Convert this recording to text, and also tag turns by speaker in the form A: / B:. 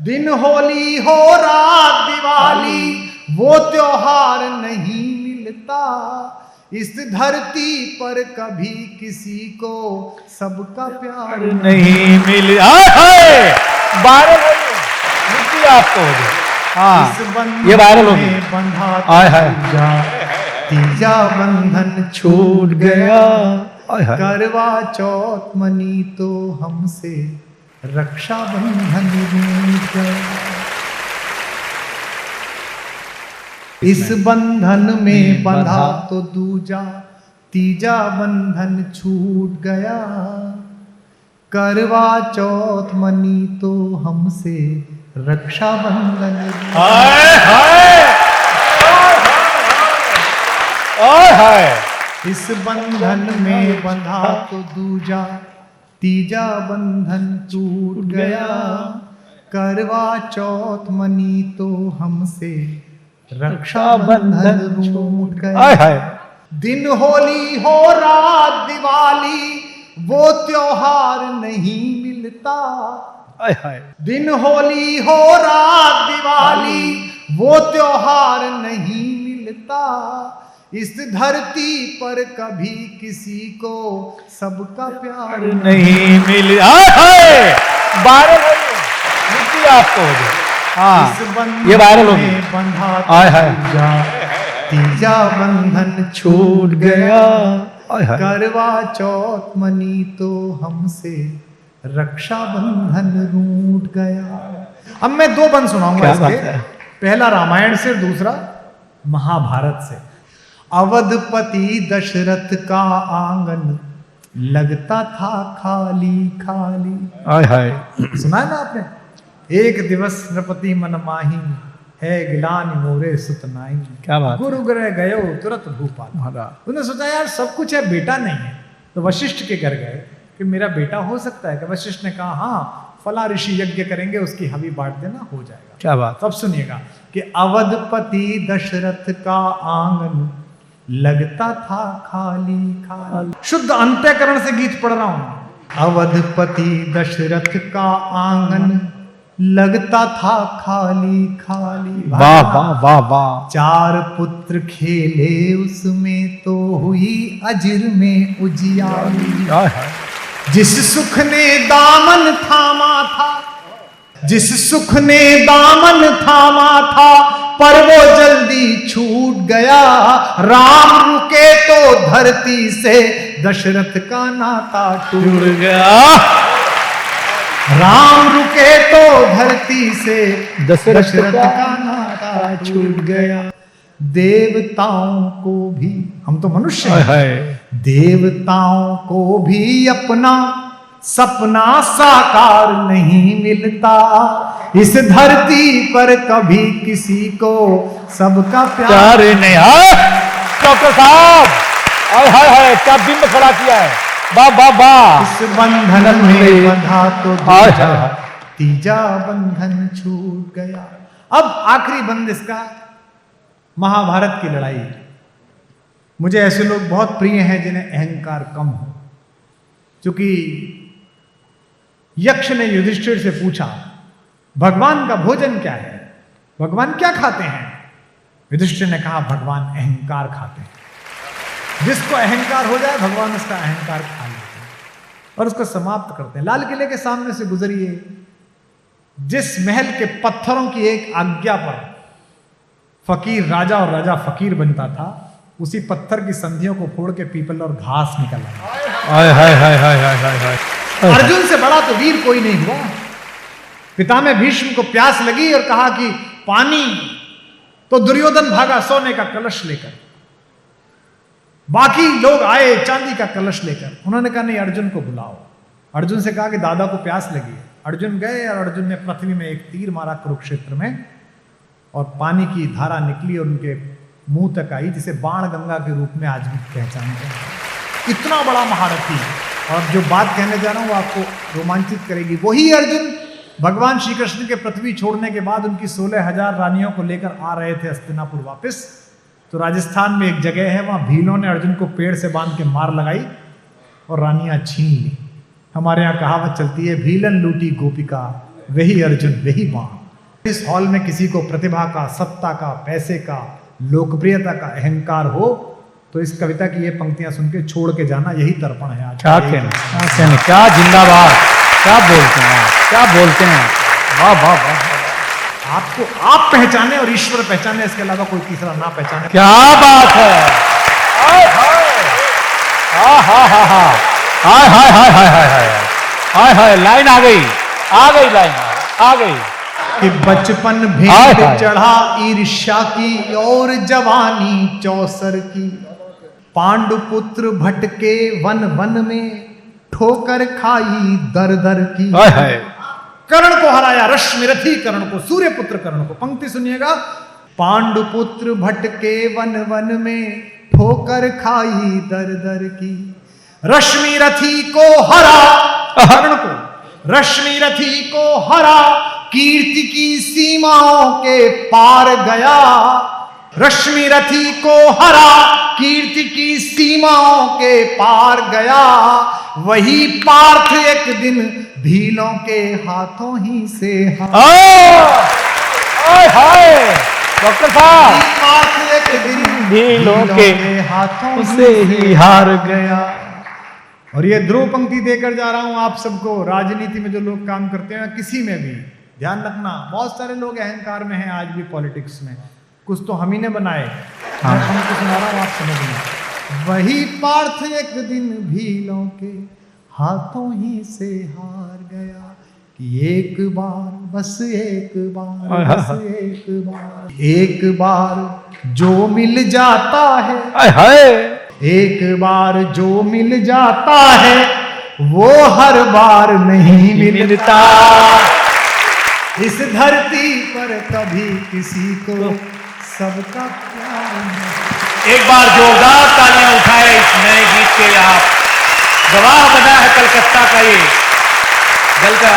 A: दिन होली हो रात दिवाली, वो त्योहार नहीं मिलता इस धरती पर कभी किसी को सबका प्यार
B: नहीं मिल। वायरल हो आपको हो गया। हाँ ये वायरल हो गया।
A: बंधा
B: आय हाय
A: तीजा बंधन छूट गया,
B: आय हाय
A: करवा चौथ मनी तो हमसे रक्षा बंधन रूठ गया। इस बंधन में बंधा तो दूजा, तीजा बंधन छूट गया, करवा चौथ मनी तो हमसे रक्षा बंधन।
B: हाय हाय हाय हाय।
A: इस बंधन में बंधा तो दूजा, तीजा बंधन छूट गया, करवा चौथ मनी तो हमसे रक्षा बंधन रूठ गया।
B: हाय हाय।
A: दिन होली हो रात दिवाली, वो त्योहार नहीं मिलता।
B: हाय हाय।
A: दिन होली हो रात दिवाली, वो त्योहार नहीं मिलता इस धरती पर कभी किसी को सबका प्यार
B: नहीं मिल। वायरल हो गया। आपको हो गया। हाँ ये वायरल हो गया।
A: बंधा
B: आय हाय
A: तीजा बंधन छूट गया,
B: आय हाय।
A: करवा चौथ मनी तो हमसे रक्षा बंधन रूठ गया। अब मैं दो बंद सुनाऊंगा इसके, पहला रामायण से, दूसरा महाभारत से। अवधपति दशरथ का आंगन लगता था खाली खाली।
B: हाय हाय।
A: सुना है ना आपने? एक दिवस नृपति मन माही, है गिलानि मोरे सुत नाई।
B: क्या बात।
A: गुरु ग्रह गयो तुरंत भूपाल। उन्होंने सोचा यार सब कुछ है, बेटा नहीं है, तो वशिष्ठ के घर गए कि मेरा बेटा हो सकता है कि? वशिष्ठ ने कहा हाँ फला ऋषि यज्ञ करेंगे, उसकी हवि बांट देना, हो जाएगा।
B: क्या बात।
A: तब सुनिएगा कि अवधपति दशरथ का आंगन लगता था खाली खाली। शुद्ध अंतःकरण से गीत पढ़ रहा हूं। अवधपति दशरथ का आंगन लगता था खाली खाली।
B: वाह वाह वाह वाह।
A: चार पुत्र खेले उसमें तो हुई अजर में उजियारी। जिस सुख ने दामन थामा था, जिस सुख ने दामन थामा था, पर वो जल्दी छूट गया। राम रुके तो धरती से दशरथ का नाता टूट गया। राम रुके तो धरती से दशरथ का नाता छूट गया। देवताओं को भी, हम तो मनुष्य हैं, देवताओं को भी अपना सपना साकार नहीं मिलता इस धरती पर कभी किसी को सबका प्यार नहीं।
B: डॉक्टर साहब हाय हाय हाय, क्या बिंब खड़ा किया है। वाह वाह वाह।
A: इस बंधन में बंधा तो दूजा, तीजा बंधन छूट गया। अब आखिरी बंद इसका, महाभारत की लड़ाई। मुझे ऐसे लोग बहुत प्रिय हैं जिन्हें अहंकार कम हो। क्योंकि यक्ष ने युधिष्ठिर से पूछा भगवान का भोजन क्या है, भगवान क्या खाते हैं? युधिष्ठिर ने कहा भगवान अहंकार खाते हैं। जिसको अहंकार हो जाए भगवान उसका अहंकार खा लेते हैं और उसको समाप्त करते हैं। लाल किले के सामने से गुजरिए, जिस महल के पत्थरों की एक आज्ञा पर फकीर राजा और राजा फकीर बनता था, उसी पत्थर की संधियों को फोड़ के पीपल और घास निकल आया। अर्जुन से बड़ा तो वीर कोई नहीं हुआ। पितामह भीष्म को प्यास लगी और कहा कि पानी, तो दुर्योधन भागा सोने का कलश लेकर। बाकी लोग आए चांदी का कलश लेकर। उन्होंने कहा नहीं, अर्जुन को बुलाओ। अर्जुन से कहा कि दादा को प्यास लगी है। अर्जुन गए और अर्जुन ने पृथ्वी में एक तीर मारा कुरुक्षेत्र में, और पानी की धारा निकली और उनके मुंह तक आई, जिसे बाण गंगा के रूप में आज भी पहचानते हैं। इतना बड़ा महारथी। और जो बात कहने जा रहा हूं वो आपको रोमांचित करेगी। वही अर्जुन भगवान श्री कृष्ण के पृथ्वी छोड़ने के बाद उनकी 16,000 रानियों को लेकर आ रहे थे हस्तिनापुर वापस। तो राजस्थान में एक जगह है, वहां भीलों ने अर्जुन को पेड़ से बांध के मार लगाई और रानियां छीन ली। हमारे यहाँ कहावत चलती है, भीलन लूटी गोपिका वही अर्जुन वही बाण। इस हॉल में किसी को प्रतिभा का, सत्ता का, पैसे का, लोकप्रियता का अहंकार हो तो इस कविता की ये पंक्तियां सुन के छोड़ के जाना, यही तर्पण है आज।
B: क्या कहना, क्या जिंदाबाद, क्या बोलते हैं, क्या बोलते हैं, वाह वाह वाह।
A: आपको आप पहचाने और ईश्वर पहचाने, इसके अलावा कोई तीसरा ना पहचाने।
B: क्या बात है, हाय हाय हाय हाय हाय हाय हाय हाय हाय हाय हाय हाय, लाइन आ गई लाइन आ गई
A: कि बचपन भेंट चढ़ा ईर्ष्या की और जवानी चौसर की, पांडुपुत्र भटके वन वन में ठोकर खाई दर दर की। कर्ण को हराया, रश्मिरथी कर्ण को, सूर्यपुत्र कर्ण को। पंक्ति सुनिएगा, पांडुपुत्र भटके वन वन में ठोकर खाई दर दर की, रश्मिरथी को हरा, कर्ण को रश्मिरथी को हरा, कीर्ति की सीमाओं के पार गया। रश्मिरथी को हरा, कीर्ति की सीमाओं के पार गया। वही पार्थ एक दिन भीलों के हाथों ही से
B: डॉक्टर साहब,
A: पार्थ एक दिन
B: भीलों के
A: हाथों
B: से ही हार
A: गया। और ये ध्रुव पंक्ति देकर जा रहा हूं आप सबको। राजनीति में जो लोग काम करते हैं, किसी में भी ध्यान रखना, बहुत सारे लोग अहंकार में हैं आज भी पॉलिटिक्स में, कुछ तो हम ही ने बनाए। मैं हमको सुना रहा हूं, आप समझना। वही पार्थ एक दिन भीलों के हाथों ही से हार गया, कि एक बार बस एक बार बस एक बार जो मिल जाता है, एक बार जो मिल जाता है वो हर बार नहीं मिलता। इस धरती पर कभी किसी को सबका प्यार नहीं।
B: एक बार जोरदार तालियां उठाए इस नए गीत के। आप गवाह बना है कलकत्ता का ये जल का।